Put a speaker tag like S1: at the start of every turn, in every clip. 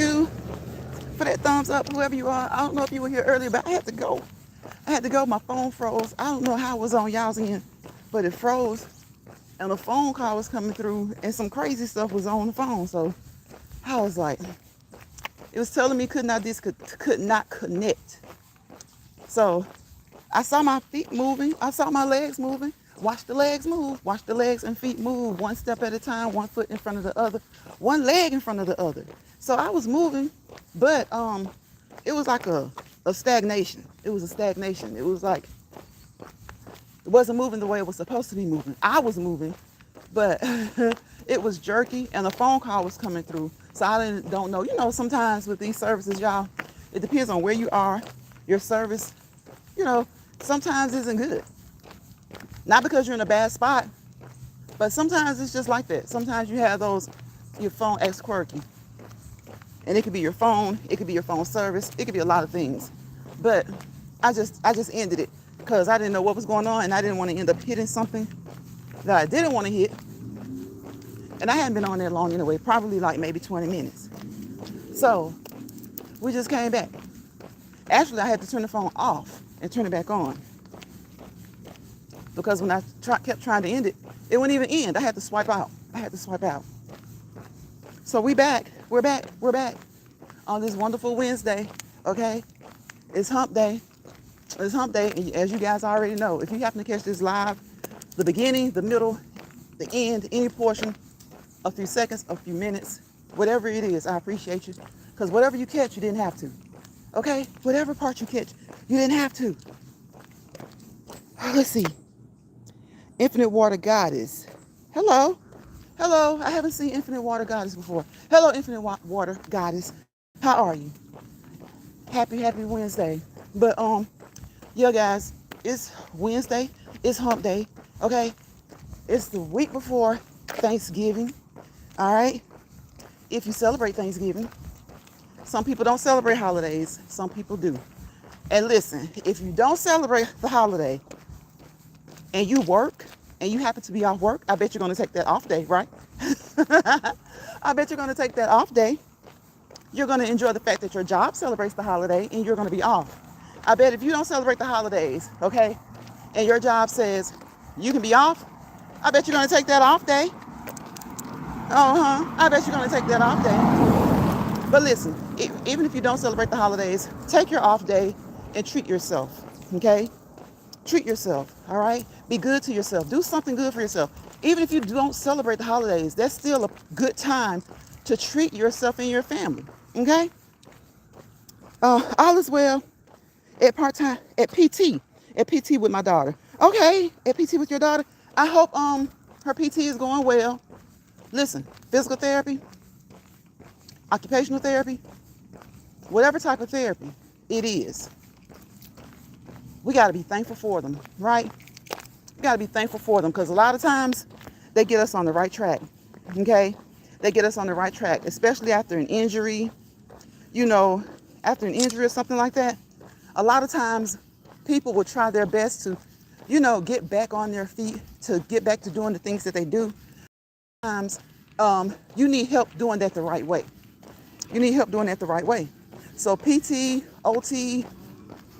S1: you for that thumbs up, whoever you are. I don't know if you were here earlier, but I had to go. I had to go. My phone froze. I don't know how it was on y'all's end, but it froze. And a phone call was coming through, and some crazy stuff was on the phone. So I was like, it was telling me could not connect. So I saw my feet moving. I saw my legs moving. Watch the legs move. Watch the legs and feet move one step at a time, one foot in front of the other, one leg in front of the other. So I was moving, but it was like a stagnation. It was a stagnation. It was like it wasn't moving the way it was supposed to be moving. I was moving, but it was jerky, and a phone call was coming through. So I don't know. You know, sometimes with these services, y'all, it depends on where you are. Your service, you know, sometimes isn't good. Not because you're in a bad spot, but sometimes it's just like that. Sometimes you have your phone acts quirky. And it could be your phone, it could be your phone service, it could be a lot of things. But I just ended it because I didn't know what was going on, and I didn't want to end up hitting something that I didn't want to hit. And I hadn't been on there long anyway, probably like maybe 20 minutes. So we just came back. Actually, I had to turn the phone off and turn it back on, because when I kept trying to end it, it wouldn't even end. I had to swipe out. So we're back on this wonderful Wednesday, okay? It's hump day. And as you guys already know, if you happen to catch this live, the beginning, the middle, the end, any portion, a few seconds, a few minutes, whatever it is, I appreciate you. Because whatever you catch, you didn't have to, okay? Whatever part you catch, you didn't have to. Let's see. Infinite Water Goddess. Hello. I haven't seen Infinite Water Goddess before. Hello, Infinite Water Goddess. How are you? Happy Wednesday. But yeah, guys, it's Wednesday. It's hump day. Okay, it's the week before Thanksgiving. All right. If you celebrate Thanksgiving, some people don't celebrate holidays. Some people do. And listen, if you don't celebrate the holiday and you work and you happen to be off work, I bet you're going to take that off day, right? I bet you're going to take that off day. You're going to enjoy the fact that your job celebrates the holiday and you're going to be off. I bet if you don't celebrate the holidays, okay, and your job says you can be off, I bet you're going to take that off day. I bet you're going to take that off day. But listen, even if you don't celebrate the holidays, take your off day and treat yourself, okay? Treat yourself, all right? Be good to yourself. Do something good for yourself. Even if you don't celebrate the holidays, that's still a good time to treat yourself and your family, okay? All is well at part-time, at PT with my daughter. Okay, at PT with your daughter. I hope her PT is going well. Listen, physical therapy, occupational therapy, whatever type of therapy it is, we got to be thankful for them, right? We got to be thankful for them, because a lot of times they get us on the right track, okay? They get us on the right track, especially after an injury, after an injury or something like that. A lot of times people will try their best to, get back on their feet, to get back to doing the things that they do. Sometimes you need help doing that the right way. So PT, OT,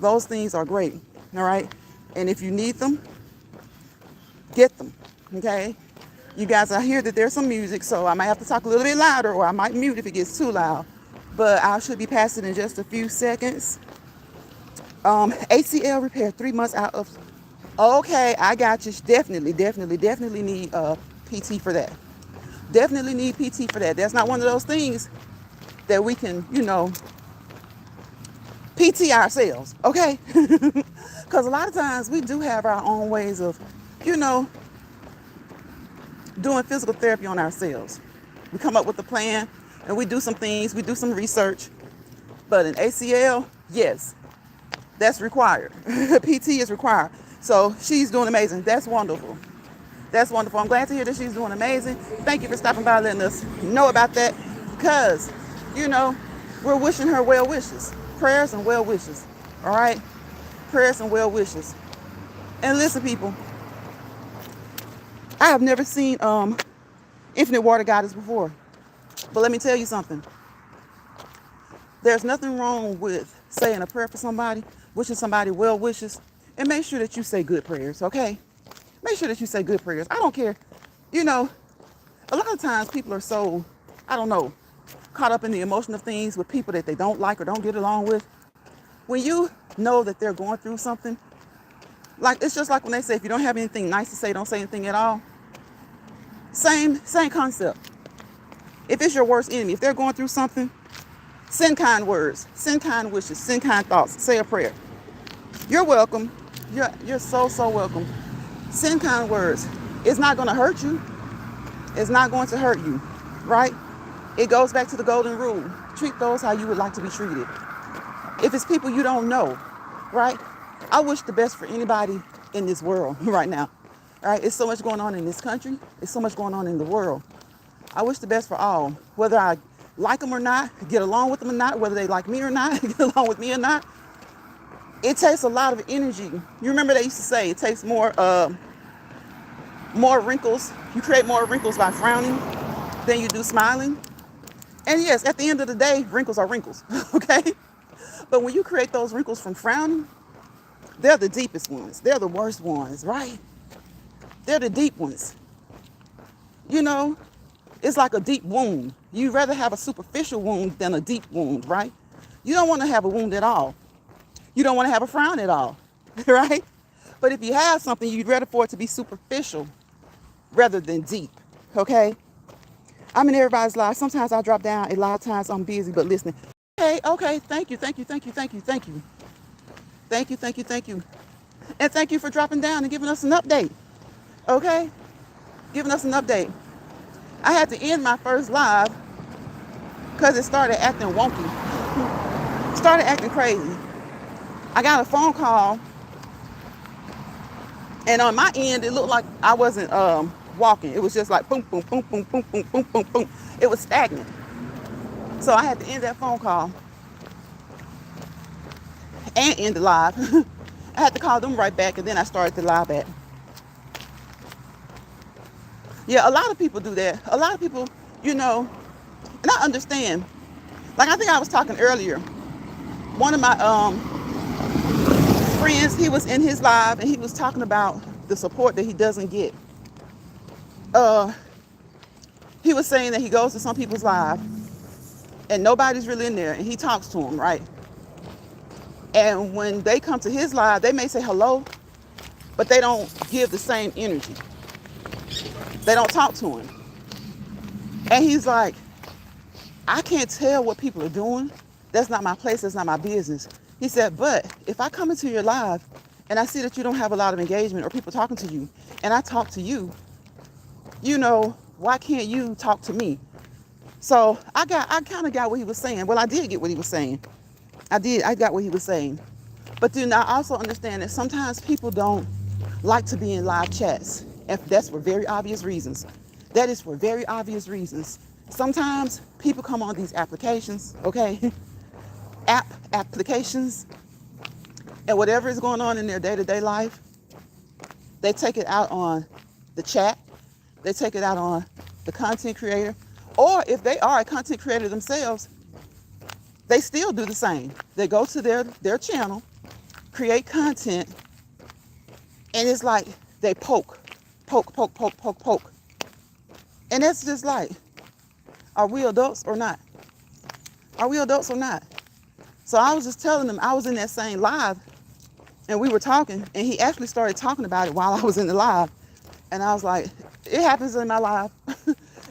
S1: those things are great, all right? And if you need them, get them, okay? You guys, I hear that there's some music, so I might have to talk a little bit louder, or I might mute if it gets too loud. But I should be passing in just a few seconds. ACL repair, 3 months out of... Okay, I got you. Definitely need PT for that. Definitely need PT for that. That's not one of those things that we can, PT ourselves, okay? Because a lot of times we do have our own ways of, doing physical therapy on ourselves. We come up with a plan and we do some things, we do some research. But an ACL, yes, that's required. PT is required. So she's doing amazing. That's wonderful. I'm glad to hear that she's doing amazing. Thank you for stopping by, letting us know about that, because, we're wishing her well wishes, prayers and well wishes. All right? Prayers and well wishes. And listen, people, I have never seen Infinite Water Goddess before. But let me tell you something. There's nothing wrong with saying a prayer for somebody, wishing somebody well wishes, and make sure that you say good prayers, okay? Make sure that you say good prayers. I don't care. You know, a lot of times people are so, I don't know, caught up in the emotion of things with people that they don't like or don't get along with. When you know that they're going through something, like it's just like when they say if you don't have anything nice to say, don't say anything at all. Same concept. If it's your worst enemy, if they're going through something, send kind words, send kind wishes, send kind thoughts, say a prayer. You're welcome. You're so welcome. Send kind words. It's not going to hurt you. It's not going to hurt you, right? It goes back to the golden rule. Treat those how you would like to be treated. If it's people you don't know, right? I wish the best for anybody in this world right now, right? It's so much going on in this country. It's so much going on in the world. I wish the best for all, whether I like them or not, get along with them or not, whether they like me or not, get along with me or not. It takes a lot of energy. You remember they used to say it takes more wrinkles. You create more wrinkles by frowning than you do smiling. And yes, at the end of the day, wrinkles are wrinkles, okay? But when you create those wrinkles from frowning, they're the deepest ones. They're the worst ones, right? They're the deep ones. You know, it's like a deep wound. You'd rather have a superficial wound than a deep wound, right? You don't want to have a wound at all. You don't want to have a frown at all, right? But if you have something, you'd rather for it to be superficial rather than deep, okay? I'm in everybody's life. Sometimes I drop down. A lot of times I'm busy, but listening. Okay. Thank you. And thank you for dropping down and giving us an update, okay? Giving us an update. I had to end my first live because it started acting wonky. Started acting crazy. I got a phone call, and on my end, it looked like I wasn't walking. It was just like boom, boom, boom, boom, boom, boom, boom, boom, boom. It was stagnant. So I had to end that phone call and end the live. I had to call them right back, and then I started the live back. Yeah, a lot of people do that. A lot of people, you know, and I understand. Like I think I was talking earlier. One of my friends, he was in his live and he was talking about the support that he doesn't get. He was saying that he goes to some people's live and nobody's really in there and he talks to them, right? And when they come to his live, they may say hello, but they don't give the same energy. They don't talk to him. And he's like, I can't tell what people are doing. That's not my place. That's not my business. He said, but if I come into your live and I see that you don't have a lot of engagement or people talking to you and I talk to you, you know, why can't you talk to me? So I kind of got what he was saying. Well, I did get what he was saying. I got what he was saying. But then I also understand that sometimes people don't like to be in live chats. And that's for very obvious reasons. That is for very obvious reasons. Sometimes people come on these applications, okay? Applications, and whatever is going on in their day-to-day life, they take it out on the chat. They take it out on the content creator. Or if they are a content creator themselves, they still do the same. They go to their channel, create content, and it's like they poke. And it's just like, are we adults or not? Are we adults or not? So I was just telling him, I was in that same live and we were talking and he actually started talking about it while I was in the live. And I was like, it happens in my live.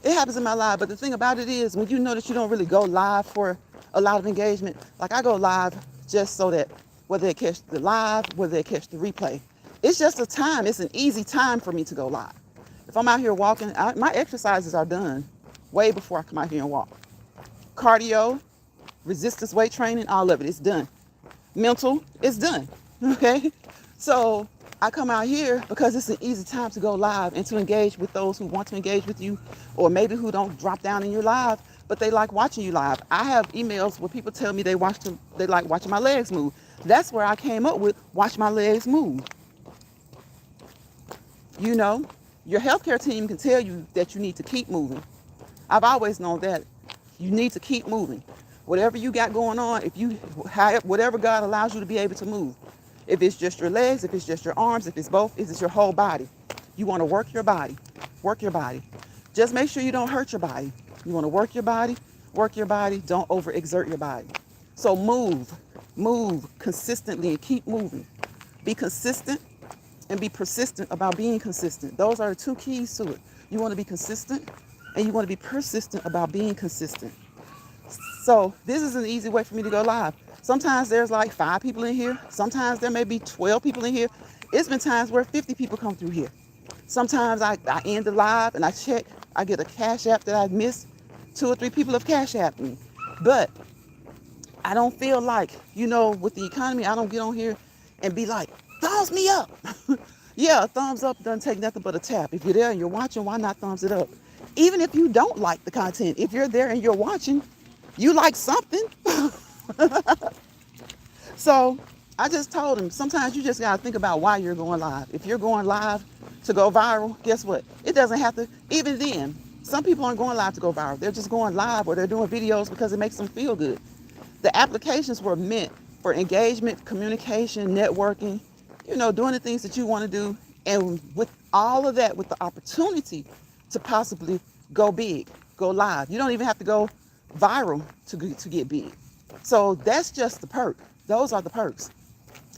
S1: It happens in my live. But the thing about it is when you know that you don't really go live for a lot of engagement, like I go live just so that whether they catch the live, whether they catch the replay, it's just a time. It's an easy time for me to go live. If I'm out here walking, my exercises are done way before I come out here and walk. Cardio, resistance weight training, all of it is done. Mental, it's done, okay? So I come out here because it's an easy time to go live and to engage with those who want to engage with you or maybe who don't drop down in your live, but they like watching you live. I have emails where people tell me they like watching my legs move. That's where I came up with watch my legs move. You know, your healthcare team can tell you that you need to keep moving. I've always known that you need to keep moving. Whatever you got going on, whatever God allows you to be able to move. If it's just your legs, if it's just your arms, if it's both, if it's your whole body. You want to work your body. Work your body. Just make sure you don't hurt your body. You want to work your body, don't overexert your body. So move consistently and keep moving. Be consistent and be persistent about being consistent. Those are the two keys to it. You want to be consistent and you want to be persistent about being consistent. So this is an easy way for me to go live. Sometimes there's like 5 people in here. Sometimes there may be 12 people in here. It's been times where 50 people come through here. Sometimes I end the live and I check. I get a Cash App that I missed. 2 or 3 people have Cash Apped me. But I don't feel like, with the economy, I don't get on here and be like, thumbs me up. Yeah, a thumbs up doesn't take nothing but a tap. If you're there and you're watching, why not thumbs it up? Even if you don't like the content, if you're there and you're watching, you like something. So I just told him, sometimes you just got to think about why you're going live. If you're going live to go viral, guess what? It doesn't have to, even then, some people aren't going live to go viral. They're just going live or they're doing videos because it makes them feel good. The applications were meant for engagement, communication, networking, doing the things that you want to do. And with all of that, with the opportunity to possibly go big, go live. You don't even have to go viral to get big. So that's just the perk. Those are the perks.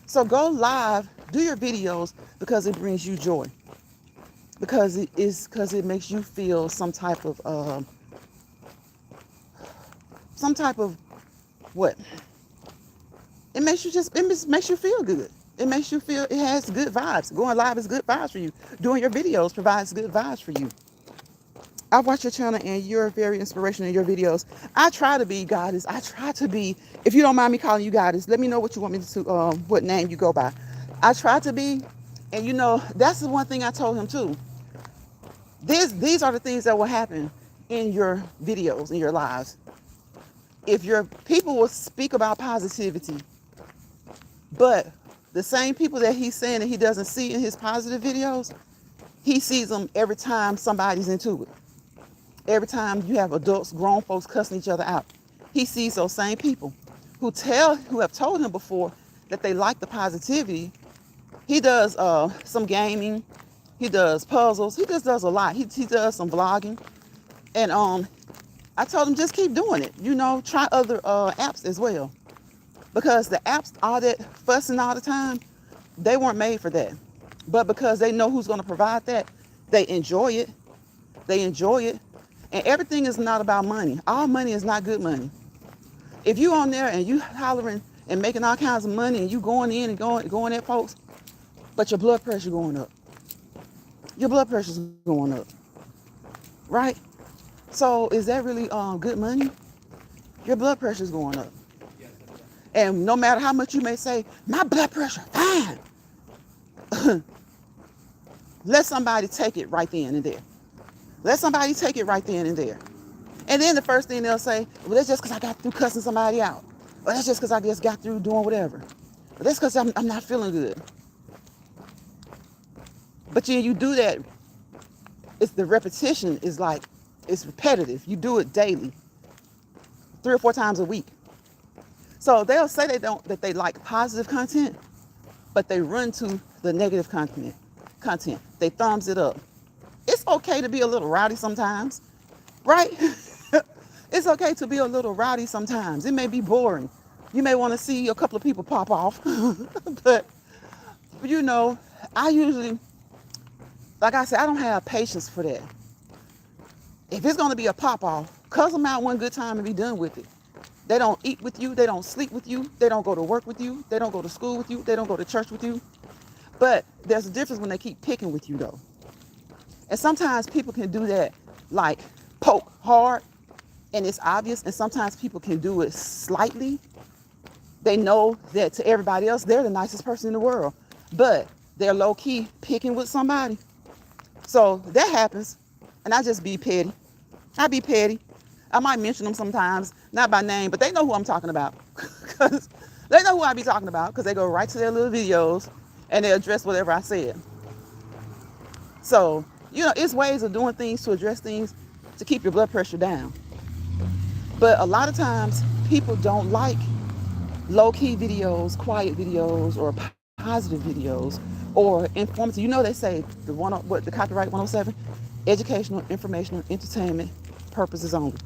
S1: So go live, do your videos because it brings you joy. Because it makes you feel some type of what? It makes you feel good. It makes you feel, it has good vibes. Going live is good vibes for you. Doing your videos provides good vibes for you. I watch your channel and you're very inspirational in your videos. I try to be Goddess. If you don't mind me calling you Goddess, let me know what you want me to, what name you go by. I try to be, and that's the one thing I told him too. These are the things that will happen in your videos, in your lives. If your people will speak about positivity, but the same people that he's saying that he doesn't see in his positive videos, he sees them every time somebody's into it. Every time you have adults, grown folks cussing each other out, he sees those same people who have told him before that they like the positivity. He does some gaming, he does puzzles, he just does a lot. He does some vlogging, and I told him just keep doing it. Try other apps as well, because the apps, all that fussing all the time, they weren't made for that. But because they know who's going to provide that, they enjoy it. And everything is not about money. All money is not good money. If you on there and you hollering and making all kinds of money and you going in and going at folks, but your blood pressure going up. Your blood pressure's going up. Right? So is that really good money? Your blood pressure's going up. And no matter how much you may say, my blood pressure, fine. Let somebody take it right then and there. Let somebody take it right then and there. And then the first thing they'll say, well, that's just because I got through cussing somebody out. Well, that's just because I just got through doing whatever. Well, that's because I'm not feeling good. But you do that. It's the repetition is like, it's repetitive. You do it daily, 3 or 4 times a week. So they'll say that they like positive content, but they run to the negative content. They thumbs it up. It's okay to be a little rowdy sometimes, right? It's okay to be a little rowdy sometimes. It may be boring. You may want to see a couple of people pop off, but I usually, like I said, I don't have patience for that. If it's going to be a pop off, cuss them out one good time and be done with it. They don't eat with you. They don't sleep with you. They don't go to work with you. They don't go to school with you. They don't go to church with you. But there's a difference when they keep picking with you, though. And sometimes people can do that, like poke hard, and it's obvious. And sometimes people can do it slightly. They know that to everybody else, they're the nicest person in the world. But they're low-key picking with somebody. So that happens. And I just be petty. I be petty. I might mention them sometimes, not by name, but they know who I'm talking about. Because they know who I be talking about, because they go right to their little videos and they address whatever I said. So, it's ways of doing things to address things to keep your blood pressure down. But a lot of times, people don't like low-key videos, quiet videos, or positive videos, or informative. You know they say the copyright 107, educational, informational, entertainment purposes only.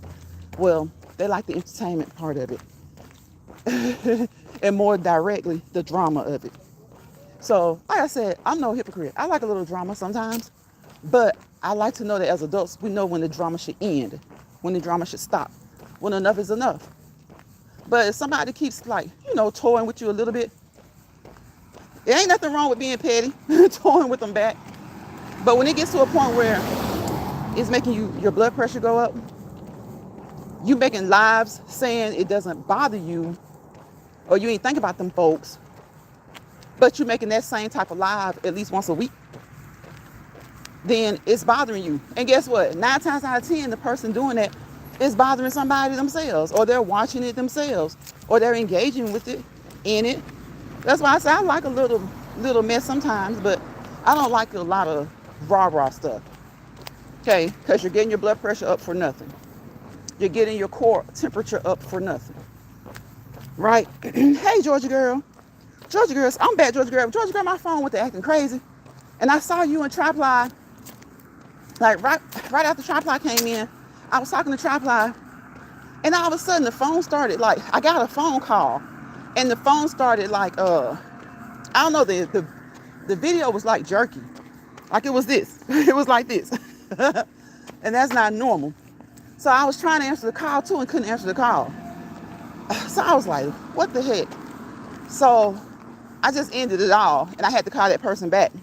S1: Well, they like the entertainment part of it, and more directly the drama of it. So, like I said, I'm no hypocrite. I like a little drama sometimes, but I like to know that as adults, we know when the drama should end, when the drama should stop, when enough is enough. But if somebody keeps toying with you a little bit, there ain't nothing wrong with being petty, toying with them back. But when it gets to a point where it's making your blood pressure go up, you making lives saying it doesn't bother you, or you ain't think about them folks, but you're making that same type of live at least once a week, then it's bothering you. And guess what? 9 times out of 10, the person doing that is bothering somebody themselves, or they're watching it themselves, or they're engaging with it, in it. That's why I say I like a little mess sometimes, but I don't like a lot of rah-rah stuff. Okay? Because you're getting your blood pressure up for nothing. You're getting your core temperature up for nothing. Right? Hey, Georgia girl. Georgia girl, I'm back, Georgia girl. Georgia girl, my phone went to acting crazy. And I saw you in Triply. Like right after Triply came in, I was talking to Triply, and all of a sudden the phone started I got a phone call, and the phone started I don't know, the video was jerky, it was this, it was like this, and that's not normal. So I was trying to answer the call too and couldn't answer the call. So I was like, what the heck? So I just ended it all, and I had to call that person back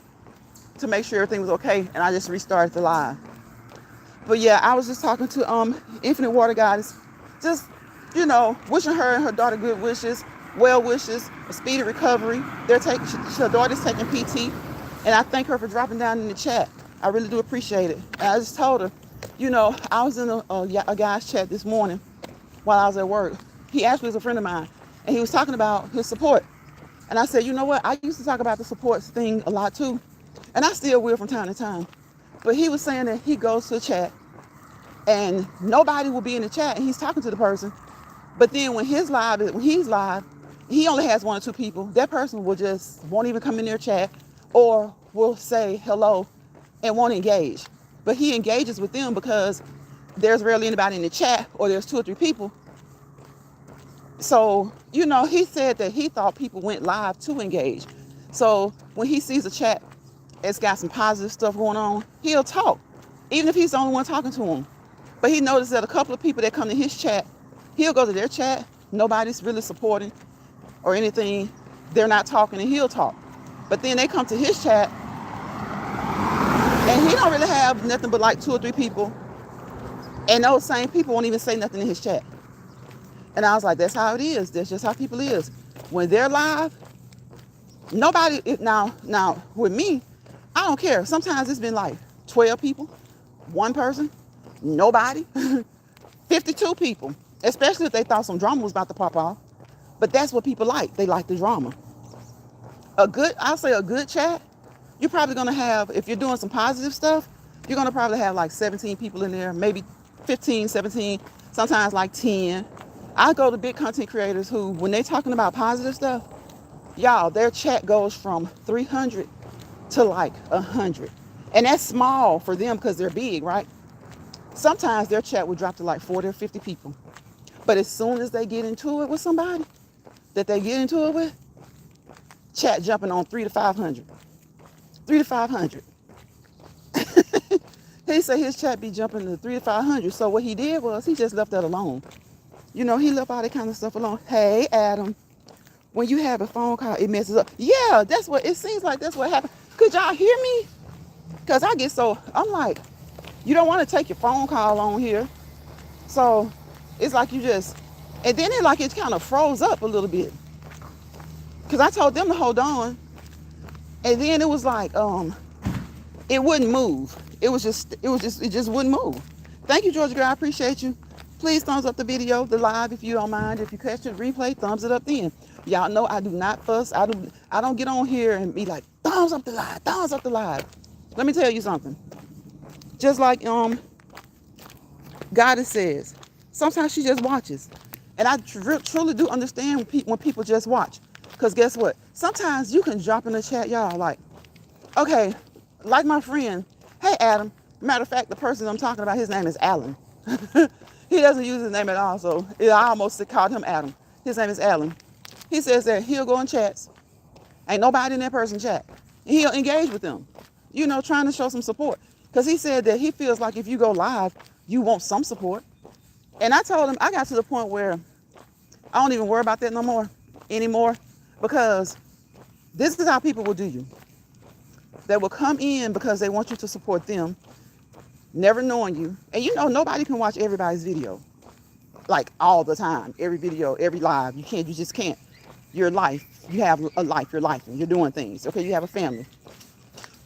S1: to make sure everything was okay, and I just restarted the live. But yeah, I was just talking to Infinite Water Goddess, just wishing her and her daughter good wishes, well wishes, a speedy recovery. Her daughter's taking PT, and I thank her for dropping down in the chat. I really do appreciate it. And I just told her, I was in a guy's chat this morning while I was at work. He actually is a friend of mine, and he was talking about his support. And I said, you know what? I used to talk about the support thing a lot too, and I still will from time to time. But he was saying that he goes to a chat and nobody will be in the chat and he's talking to the person. But then when he's live, he only has 1 or 2 people. That person won't even come in their chat, or will say hello and won't engage. But he engages with them because there's rarely anybody in the chat, or there's 2 or 3 people. So, he said that he thought people went live to engage. So when he sees a chat, it's got some positive stuff going on, he'll talk, even if he's the only one talking to him. But he noticed that a couple of people that come to his chat, he'll go to their chat, nobody's really supporting or anything, they're not talking, and he'll talk. But then they come to his chat, and he don't really have nothing but 2 or 3 people, and those same people won't even say nothing in his chat. And I was like, that's how it is. That's just how people is. When they're live, nobody, now with me, I don't care. Sometimes it's been 12 people, 1 person, nobody, 52 people, especially if they thought some drama was about to pop off. But that's what people like. They like the drama. I'll say a good chat, you're probably going to have, if you're doing some positive stuff, you're going to probably have 17 people in there, maybe 15, 17, sometimes 10. I go to big content creators who, when they're talking about positive stuff, y'all, their chat goes from 300 to 100. And that's small for them because they're big, right? Sometimes their chat will drop to 40 or 50 people. But as soon as they get into it with somebody that they get into it with, chat jumping on 300 to 500. 300 to 500. He said his chat be jumping to 300 to 500. So what he did was he just left that alone. He left all that kind of stuff alone. Hey, Adam, when you have a phone call, it messes up. Yeah, that's what it seems like. That's what happened. Could y'all hear me? Because I'm like, you don't want to take your phone call on here. So it's like you just, and then it kind of froze up a little bit. Because I told them to hold on. And then it was it wouldn't move. It just wouldn't move. Thank you, Georgia girl. I appreciate you. Please thumbs up the video, the live, if you don't mind. If you catch the replay, thumbs it up then. Y'all know I do not fuss. I don't get on here and be like, thumbs up the live, thumbs up the live. Let me tell you something. Just like Goddess says, sometimes she just watches. And I truly do understand when people just watch. Because guess what? Sometimes you can drop in the chat, y'all, like, okay, like my friend, hey, Adam. Matter of fact, the person I'm talking about, his name is Alan. He doesn't use his name at all, so I almost called him Adam. His name is Alan. He says that he'll go in chats. Ain't nobody in that person chat. And he'll engage with them, trying to show some support. Because he said that he feels like if you go live, you want some support. And I told him I got to the point where I don't even worry about that no more anymore, because this is how people will do you. They will come in because they want you to support them, never knowing you. And nobody can watch everybody's video like all the time, every video, every live. You just can't. Your life, you have a life, your life, and you're doing things. Okay, you have a family.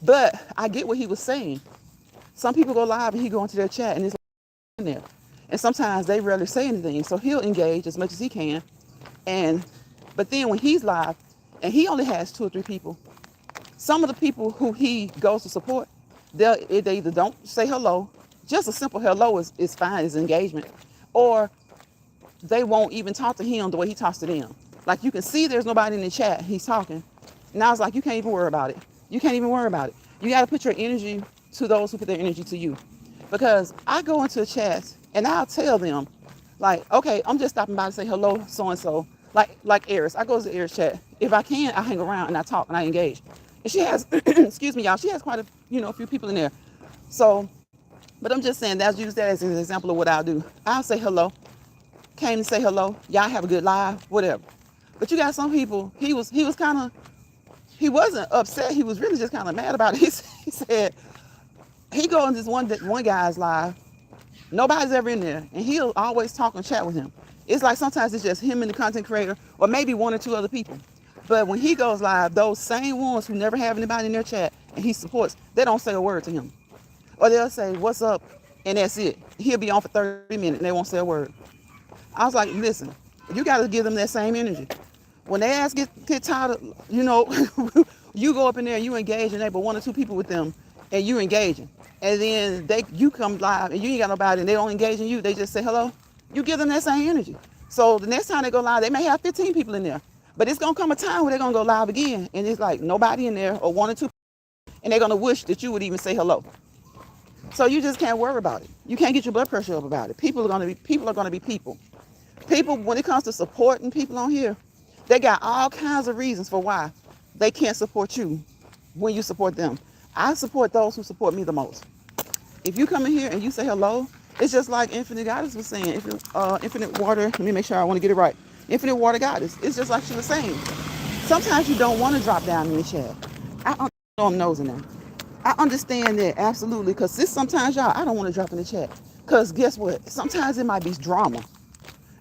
S1: But I get what he was saying. Some people go live and he go into their chat and it's in there. And sometimes they rarely say anything. So he'll engage as much as he can. But then when he's live and he only has 2 or 3 people, some of the people who he goes to support, they either don't say hello, just a simple hello is fine, is engagement, or they won't even talk to him the way he talks to them. Like you can see there's nobody in the chat, he's talking. And I was like, you can't even worry about it. You can't even worry about it. You got to put your energy to those who put their energy to you. Because I go into chats and I'll tell them, like, okay, I'm just stopping by to say hello, so-and-so. Like Eris. I go to Eris chat. If I can, I hang around and I talk and I engage. And she has, excuse me, y'all, she has quite a few people in there. So, but I'm just saying, use that as an example of what I'll do. I'll say hello. Came to say hello. Y'all have a good live, whatever. But you got some people, he wasn't upset. He was really just kind of mad about it. He said, he goes into this one guy's live. Nobody's ever in there. And he'll always talk and chat with him. It's like sometimes it's just him and the content creator, or maybe 1 or 2 other people. But when he goes live, those same ones who never have anybody in their chat and he supports, they don't say a word to him. Or they'll say, what's up? And that's it. He'll be on for 30 minutes and they won't say a word. I was like, listen, you got to give them that same energy. When they ask get tired of, you go up in there and you engage in there, but 1 or 2 people with them and you engaging. And then you come live and you ain't got nobody and they don't engage in you. They just say hello. You give them that same energy. So the next time they go live, they may have 15 people in there. But it's going to come a time where they're going to go live again. And it's like nobody in there or 1 or 2. And they're going to wish that you would even say hello. So you just can't worry about it. You can't get your blood pressure up about it. People are going to be people. People, when it comes to supporting people on here, they got all kinds of reasons for why they can't support you when you support them. I support those who support me the most. If you come in here and you say hello, it's just like Infinite Goddess was saying. Infinite Water, let me make sure I want to get it right. Infinite Water Goddess. It's just like she was saying. Sometimes you don't want to drop down in the chat. I know I'm nosing now. I understand that, absolutely, because sometimes, y'all, I don't want to drop in the chat. Because guess what? Sometimes it might be drama.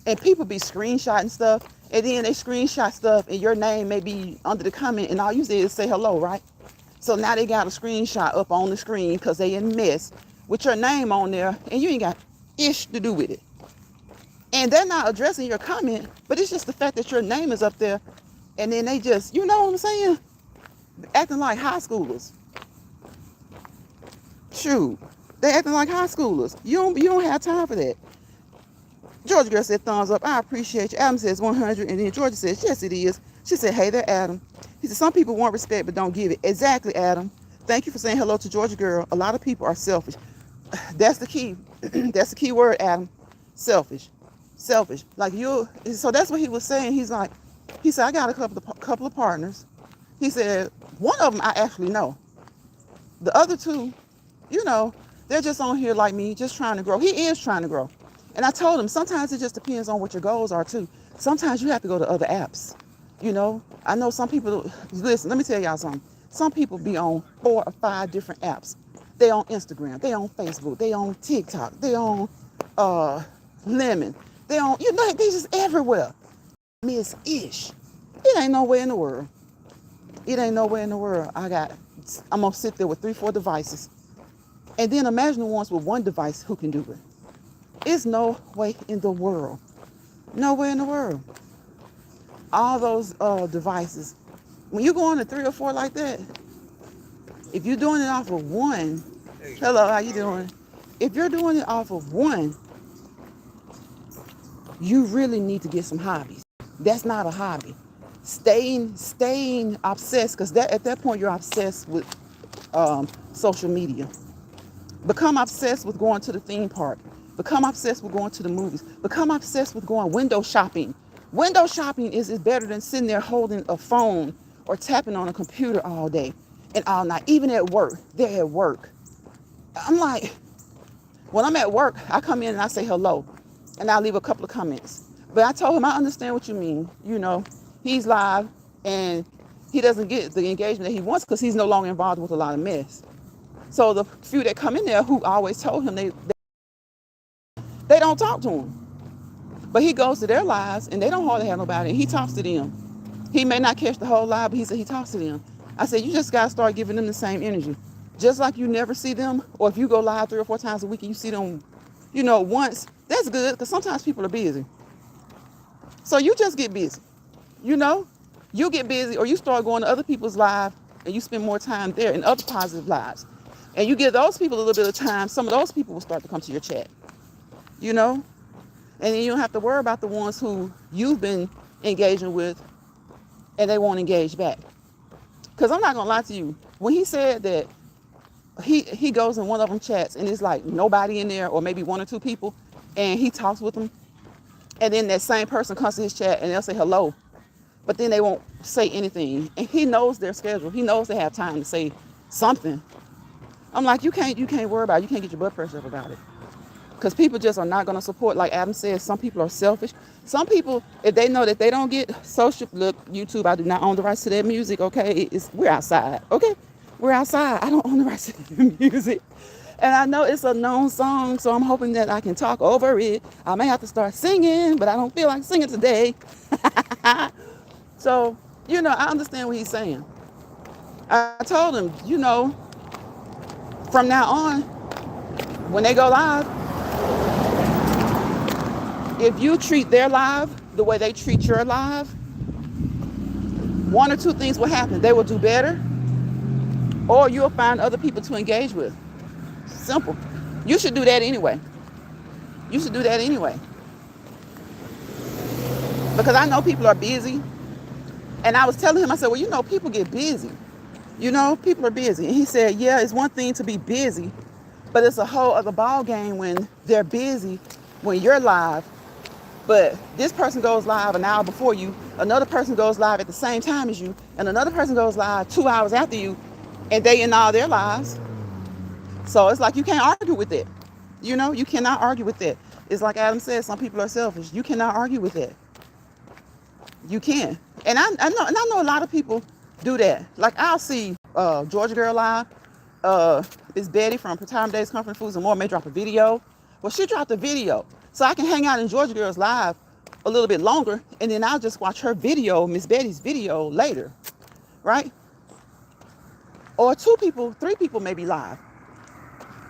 S1: And people be screenshotting stuff, and then they screenshot stuff, and your name may be under the comment, and all you say is say hello, right? So now they got a screenshot up on the screen because they in mess with your name on there, and you ain't got ish to do with it. And they're not addressing your comment, but it's just the fact that your name is up there, and then they just, you know what I'm saying? Acting like high schoolers. Shoot, they acting like high schoolers. You don't have time for that. Georgia girl said thumbs up. I appreciate you. Adam says 100, and then Georgia says yes it is. She said, hey there, Adam. He said some people want respect but don't give it. Exactly, Adam. Thank you for saying hello to Georgia girl. A lot of people are selfish. That's the key. That's the key word, Adam. Selfish. Like you. So that's what he was saying. He said I got a couple of partners. He said one of them I actually know. The other 2, they're just on here like me, just trying to grow. He is trying to grow. And I told him sometimes it just depends on what your goals are too. Sometimes you have to go to other apps. I know some people, listen, let me tell y'all something. Some people be on 4 or 5 different apps. They on Instagram, they on Facebook, they on TikTok, they on Lemon. They on, they just everywhere. Miss Ish. It ain't nowhere in the world. I'm gonna sit there with 3, 4 devices. And then imagine the ones with 1 device who can do it. It's no way in the world. Nowhere in the world. All those devices. When you go on to 3 or 4 like that, if you're doing it off of 1, hello, how you doing? If you're doing it off of 1, You really need to get some hobbies. That's not a hobby. Staying obsessed, because at that point you're obsessed with social media. Become obsessed with going to the theme park. Become obsessed with going to the movies. Become obsessed with going window shopping. Window shopping is better than sitting there holding a phone or tapping on a computer all day and all night. Even at work, they're at work. I'm like, when I'm at work, I come in and I say hello and I leave a couple of comments. But I told him, I understand what you mean. He's live and he doesn't get the engagement that he wants because he's no longer involved with a lot of mess. So the few that come in there who always told him they don't talk to him. But he goes to their lives and they don't hardly have nobody. And he talks to them. He may not catch the whole live, but he said he talks to them. I said, you just got to start giving them the same energy. Just like you never see them, or if you go live 3 or 4 times a week and you see them, once, that's good because sometimes people are busy. So you just get busy. You get busy or you start going to other people's lives and you spend more time there in other positive lives. And you give those people a little bit of time, some of those people will start to come to your chat, And then you don't have to worry about the ones who you've been engaging with and they won't engage back. Because I'm not going to lie to you. When he said that he goes in one of them chats and it's like nobody in there or maybe 1 or 2 people and he talks with them. And then that same person comes to his chat and they'll say hello. But then they won't say anything. And he knows their schedule. He knows they have time to say something. I'm like, you can't worry about it. You can't get your blood pressure up about it. Because people just are not going to support. Like Adam says, some people are selfish. Some people, if they know that they don't get social, look, YouTube, I do not own the rights to their music, okay? We're outside, okay? We're outside. I don't own the rights to their music. And I know it's a known song, so I'm hoping that I can talk over it. I may have to start singing, but I don't feel like singing today. So, I understand what he's saying. I told him, from now on, when they go live, if you treat their live the way they treat your live, 1 or 2 things will happen. They will do better, or you'll find other people to engage with. Simple. You should do that anyway. Because I know people are busy. And I was telling him, I said, well, people get busy. People are busy. And he said, yeah, it's one thing to be busy, but it's a whole other ball game when they're busy, when you're live. But this person goes live an hour before you, another person goes live at the same time as you, and another person goes live 2 hours after you, and they in all their lives. So it's like you can't argue with it. You cannot argue with it. It's like Adam said, some people are selfish. You cannot argue with it. You can. And I know a lot of people do that. Like I'll see Georgia Girl live. It's Betty from Retirement Days Comfort Foods and More may drop a video. Well, she dropped a video. So I can hang out in Georgia Girl's live a little bit longer, and then I'll just watch her video, Miss Betty's video later, right? Or 2 people, 3 people may be live.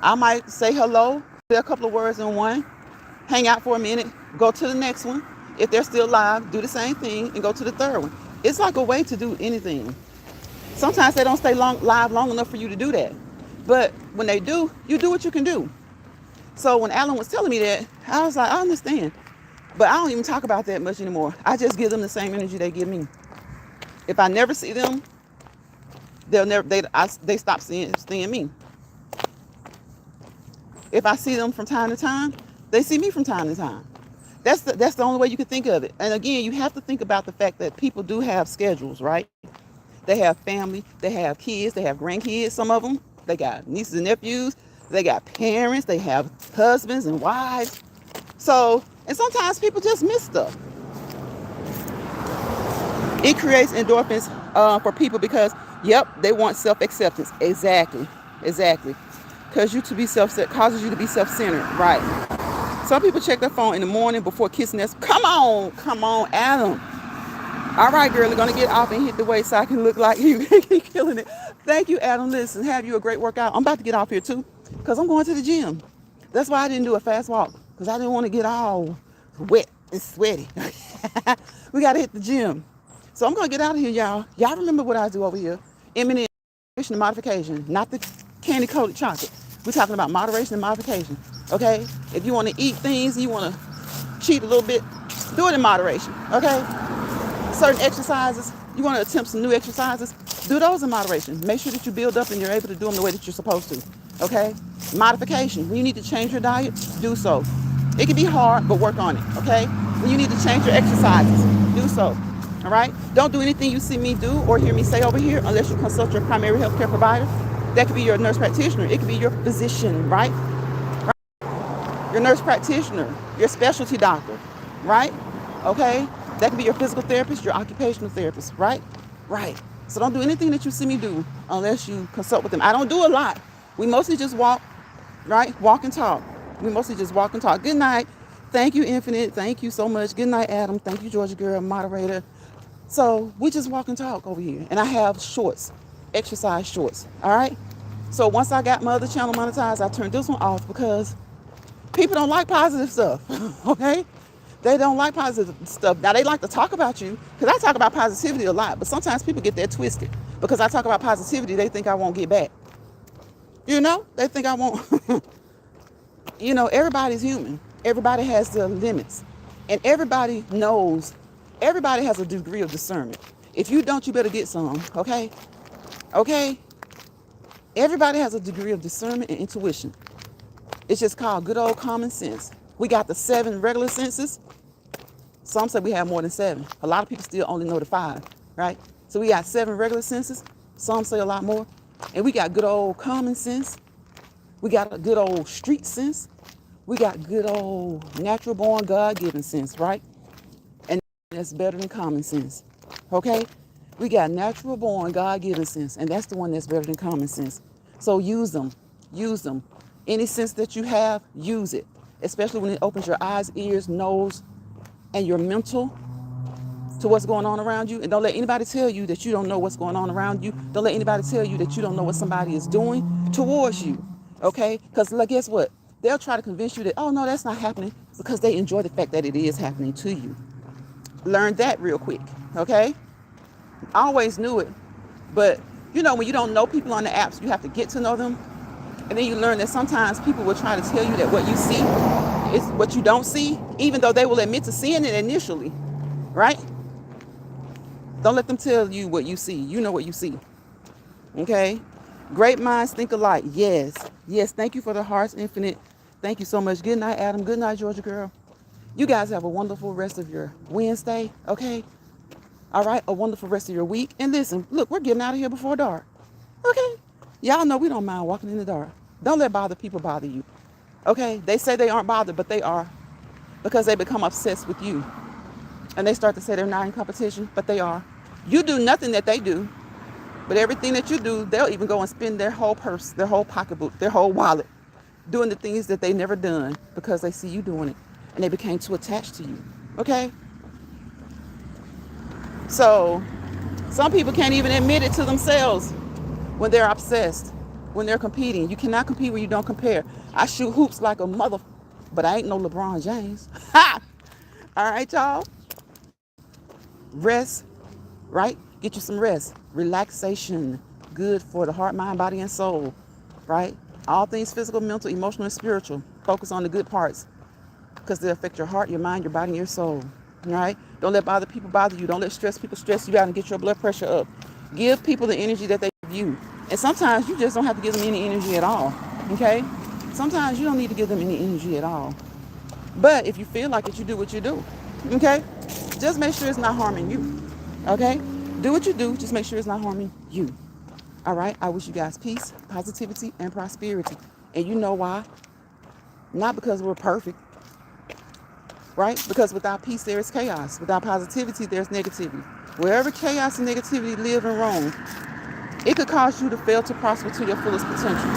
S1: I might say hello, say a couple of words in one, hang out for a minute, go to the next one. If they're still live, do the same thing and go to the third one. It's like a way to do anything. Sometimes they don't stay live long enough for you to do that. But when they do, you do what you can do. So when Alan was telling me that, I was like, I understand. But I don't even talk about that much anymore. I just give them the same energy they give me. If I never see them, they stop seeing me. If I see them from time to time, they see me from time to time. That's the only way you can think of it. And again, you have to think about the fact that people do have schedules, right? They have family, they have kids, they have grandkids, some of them. They got nieces and nephews, they got parents, they have husbands and wives. So, and sometimes people just miss stuff. It creates endorphins for people because, they want self-acceptance. Exactly. Causes you to be self-centered, right? Some people check their phone in the morning before kissing us. Come on, Adam. All right, girl, you're going to get off and hit the weight so I can look like you. Keep killing it. Thank you, Adam. Listen, have you a great workout. I'm about to get off here, too, because I'm going to the gym. That's why I didn't do a fast walk, because I didn't want to get all wet and sweaty. We got to hit the gym. So I'm going to get out of here, y'all. Y'all remember what I do over here. M&M, moderation and modification, not the candy-coated chocolate. We're talking about moderation and modification, okay? If you want to eat things, you want to cheat a little bit, Do it in moderation, okay? Certain exercises, you want to attempt some new exercises, do those in moderation. Make sure that you build up and you're able to do them the way that you're supposed to, okay? Modification, when you need to change your diet, do so. It can be hard, but work on it, okay? When you need to change your exercises, do so, all right? Don't do anything you see me do or hear me say over here unless you consult your primary healthcare provider. That could be your nurse practitioner. It could be your physician, right? Your nurse practitioner, your specialty doctor, right? Okay? That could be your physical therapist, your occupational therapist, right? Right. So don't do anything that you see me do unless you consult with them. I don't do a lot. We mostly just walk, right? Walk and talk. We mostly just walk and talk. Good night. Thank you, Infinite. Thank you so much. Good night, Adam. Thank you, Georgia Girl, moderator. So we just walk and talk over here. And I have shorts, exercise shorts, all right? So once I got my other channel monetized, I turned this one off because people don't like positive stuff, okay? They don't like positive stuff. Now, they like to talk about you, because I talk about positivity a lot, but sometimes people get that twisted. Because I talk about positivity, they think I won't get back. You know? They think I won't. You know, everybody's human. Everybody has their limits. And everybody knows, everybody has a degree of discernment. If you don't, you better get some, okay? Okay? Everybody has a degree of discernment and intuition. It's just called good old common sense. We got the 7 regular senses. Some say we have more than 7. A lot of people still only know the 5, right? So we got 7 regular senses. Some say a lot more. And we got good old common sense. We got a good old street sense. We got good old natural born God-given sense, right? And that's better than common sense, okay? We got natural born God-given sense, and that's the one that's better than common sense. So use them. Use them. Any sense that you have, use it. Especially when it opens your eyes, ears, nose, and your mental to what's going on around you. And don't let anybody tell you that you don't know what's going on around you. Don't let anybody tell you that you don't know what somebody is doing towards you. Okay? Because guess what? They'll try to convince you that, oh, no, that's not happening, because they enjoy the fact that it is happening to you. Learn that real quick. Okay? I always knew it. But, you know, when you don't know people on the apps, you have to get to know them. And then you learn that sometimes people will try to tell you that what you see is what you don't see, even though they will admit to seeing it initially, right? Don't let them tell you what you see. You know what you see, okay? Great minds think alike. Yes. Yes, thank you for the hearts, Infinite. Thank you so much. Good night, Adam. Good night, Georgia Girl. You guys have a wonderful rest of your Wednesday, okay? All right, a wonderful rest of your week. And listen, look, we're getting out of here before dark, okay? Y'all know we don't mind walking in the dark. Don't let bothered people bother you. Okay? They say they aren't bothered, but they are. Because they become obsessed with you. And they start to say they're not in competition, but they are. You do nothing that they do. But everything that you do, they'll even go and spend their whole purse, their whole pocketbook, their whole wallet, doing the things that they never done because they see you doing it. And they became too attached to you. Okay? So, some people can't even admit it to themselves. When they're obsessed, when they're competing. You cannot compete when you don't compare. I shoot hoops like a mother, but I ain't no LeBron James. Ha! All right, y'all. Rest, right? Get you some rest. Relaxation. Good for the heart, mind, body, and soul, right? All things physical, mental, emotional, and spiritual. Focus on the good parts because they affect your heart, your mind, your body, and your soul, right? Don't let bother people bother you. Don't let stress people stress you out and get your blood pressure up. Give people the energy that they give you. And sometimes you just don't have to give them any energy at all, okay? Sometimes you don't need to give them any energy at all. But if you feel like it, you do what you do, okay? Just make sure it's not harming you, okay? Do what you do, just make sure it's not harming you, all right? I wish you guys peace, positivity, and prosperity. And you know why? Not because we're perfect, right? Because without peace, there is chaos. Without positivity, there's negativity. Wherever chaos and negativity live and roam, it could cause you to fail to prosper to your fullest potential.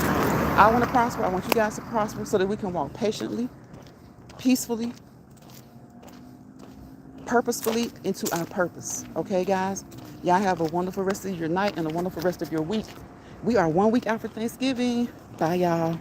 S1: I want to prosper. I want you guys to prosper so that we can walk patiently, peacefully, purposefully into our purpose. Okay, guys? Y'all have a wonderful rest of your night and a wonderful rest of your week. We are 1 week after Thanksgiving. Bye, y'all.